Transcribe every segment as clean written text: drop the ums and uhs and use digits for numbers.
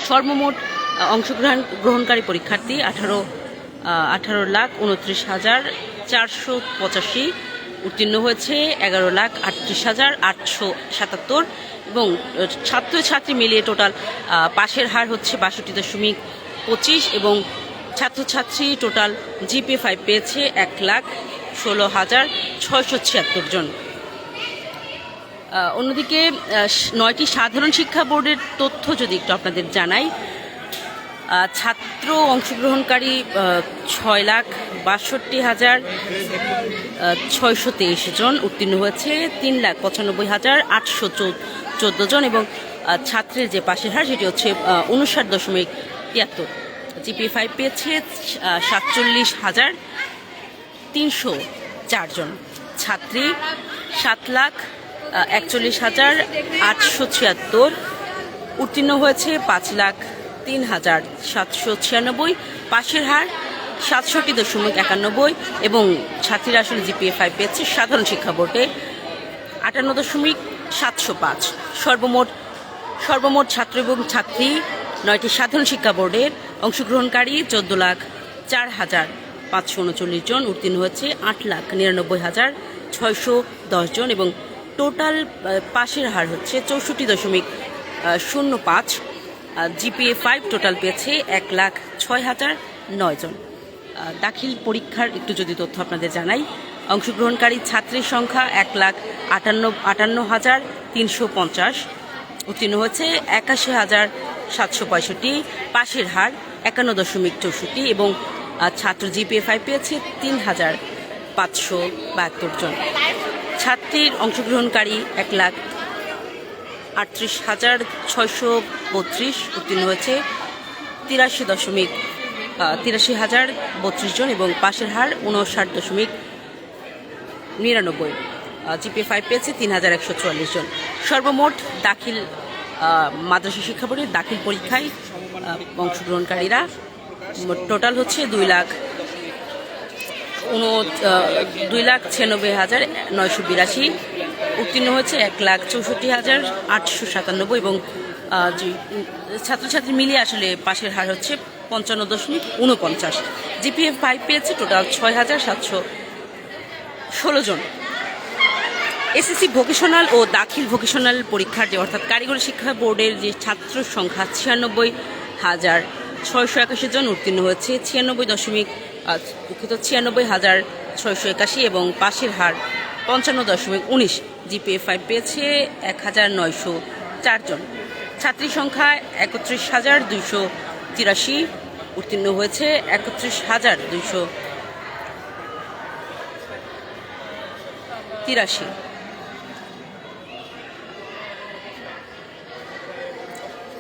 সর্বমোট গ্রহণকারী পরীক্ষার্থী 18,29,485, উত্তীর্ণ হয়েছে 11,38,877 এবং ছাত্রছাত্রী মিলিয়ে টোটাল পাশের হার হচ্ছে 62.25 এবং ছাত্রছাত্রী টোটাল জিপিএ 5 পেয়েছে 1,16,676 জন। অন্যদিকে 9টি সাধারণ শিক্ষা বোর্ডের তথ্য যদি একটু আপনাদের জানাই, ছাত্র অংশগ্রহণকারী 6,62,623 জন, উত্তীর্ণ হয়েছে 3,95,814 জন এবং ছাত্রের যে পাশের হার সেটি হচ্ছে 59.73। জিপিএ 5 পেয়েছে 47,304 জন। ছাত্রী 7,41,876, উত্তীর্ণ হয়েছে 5,03,796, পাশের হার 67.91 এবং ছাত্রীরা আসলে জিপিএ 5 পেয়েছে সাধারণ শিক্ষা বোর্ডে 58.705। সর্বমোট ছাত্র এবং ছাত্রী 9টি সাধারণ শিক্ষা বোর্ডের অংশগ্রহণকারী 14,04,539 জন, উত্তীর্ণ হয়েছে 8,99,610 জন এবং টোটাল পাশের হার হচ্ছে 64.05। জিপিএ 5 টোটাল পেয়েছে 1,06,009 জন। দাখিল পরীক্ষার একটু যদি তথ্য আপনাদের জানাই, অংশগ্রহণকারী ছাত্রীর সংখ্যা 1,58,350, উত্তীর্ণ হয়েছে 81,765, পাশের হার 51.64 এবং ছাত্র জিপিএ 5 পেয়েছে 3,572 জন। ছাত্রীর অংশগ্রহণকারী 1,38,632, উত্তীর্ণ হয়েছে 83,032 জন এবং পাশের হার 59.99। জিপিএ 5 পেয়েছে 3,144 জন। সর্বমোট দাখিল মাদ্রাসা শিক্ষা বোর্ডের দাখিল পরীক্ষায় অংশগ্রহণকারীরা টোটাল হচ্ছে 2,96,982, উত্তীর্ণ হয়েছে 1,64,897 এবং ছাত্রছাত্রী মিলিয়ে আসলে পাশের হার হচ্ছে 55.49। জিপিএ 5 পেয়েছে টোটাল 6,716 জন। এসএসসি ভোকেশনাল ও দাখিল ভোকেশনাল পরীক্ষার যে অর্থাৎ কারিগরি শিক্ষা বোর্ডের যে ছাত্র সংখ্যা 96,681 জন, উত্তীর্ণ হয়েছে 96,681 এবং পাশের হার 55.19। জিপিএ 5 পেয়েছে 1,904 জন। ছাত্রী সংখ্যা 31,283, উত্তীর্ণ হয়েছে 31,283।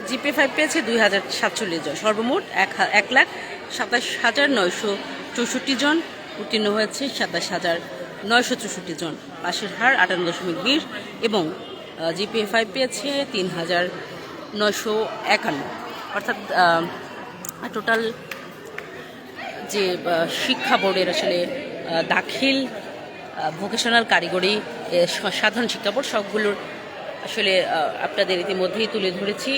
জিপিএ 5 পেয়েছে 2,047 জন। সর্বমোট 1,27,964 জন, উত্তীর্ণ হয়েছে 27,964 জন, পাশের হার 58.20 এবং জিপিএ 5 পেয়েছে 3,951। অর্থাৎ টোটাল যে শিক্ষা বোর্ডের আসলে দাখিল ভোকেশনাল কারিগরি সাধারণ শিক্ষা বোর্ড সবগুলোর আসলে আপনাদের ইতিমধ্যেই তুলে ধরেছি।